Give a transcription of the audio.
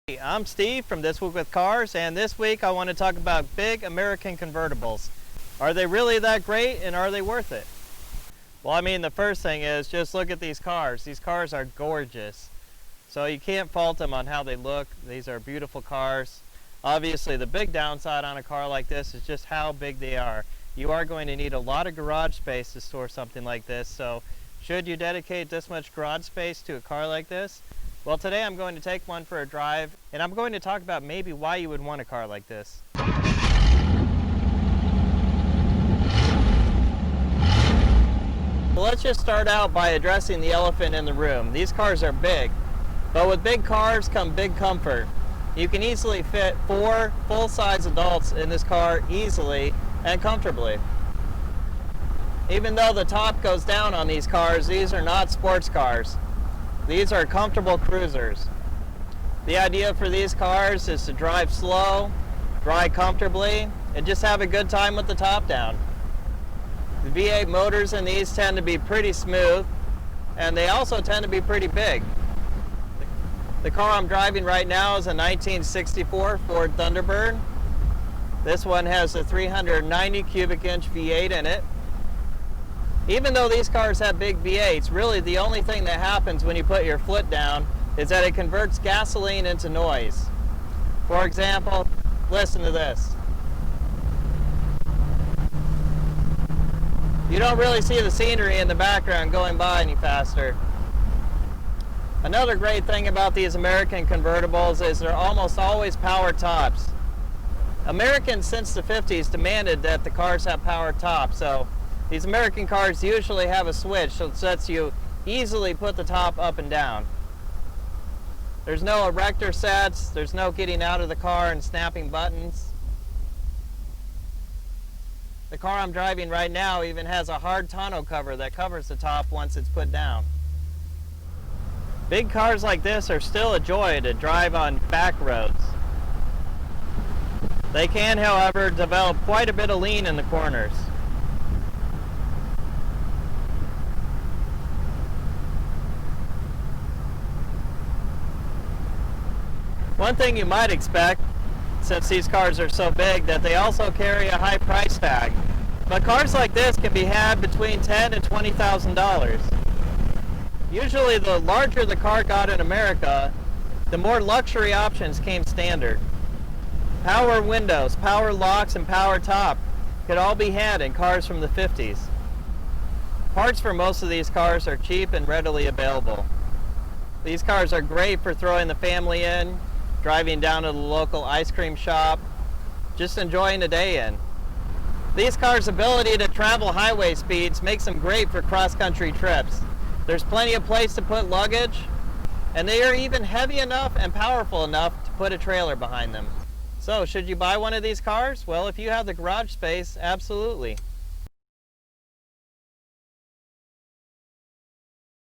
I'm Steve from This Week with Cars, and this week I want to talk about big American convertibles. Are they really that great, and are they worth it? Well, I mean, the first thing is just look at these cars. These cars are gorgeous. So you can't fault them on how they look. These are beautiful cars. Obviously, the big downside on a car like this is just how big they are. You are going to need a lot of garage space to store something like this, so should you dedicate this much garage space to a car like this? Well, today I'm going to take one for a drive, and I'm going to talk about maybe why you would want a car like this. Well, let's just start out by addressing the elephant in the room. These cars are big, but with big cars come big comfort. You can easily fit 4 full-size adults in this car easily and comfortably. Even though the top goes down on these cars, these are not sports cars. These are comfortable cruisers. The idea for these cars is to drive slow, drive comfortably, and just have a good time with the top down. The V8 motors in these tend to be pretty smooth, and they also tend to be pretty big. The car I'm driving right now is a 1964 Ford Thunderbird. This one has a 390 cubic inch V8 in it. Even though these cars have big V8s, really the only thing that happens when you put your foot down is that it converts gasoline into noise. For example, listen to this. You don't really see the scenery in the background going by any faster. Another great thing about these American convertibles is they're almost always power tops. Americans since the 50s demanded that the cars have power tops, so these American cars usually have a switch that lets you easily put the top up and down. There's no erector sets, there's no getting out of the car and snapping buttons. The car I'm driving right now even has a hard tonneau cover that covers the top once it's put down. Big cars like this are still a joy to drive on back roads. They can, however, develop quite a bit of lean in the corners. One thing you might expect, since these cars are so big, that they also carry a high price tag. But cars like this can be had between $10,000 and $20,000. Usually the larger the car got in America, the more luxury options came standard. Power windows, power locks, and power top could all be had in cars from the 50s. Parts for most of these cars are cheap and readily available. These cars are great for throwing the family in, driving down to the local ice cream shop, just enjoying a day in. These cars' ability to travel highway speeds makes them great for cross-country trips. There's plenty of place to put luggage, and they are even heavy enough and powerful enough to put a trailer behind them. So, should you buy one of these cars? Well, if you have the garage space, absolutely.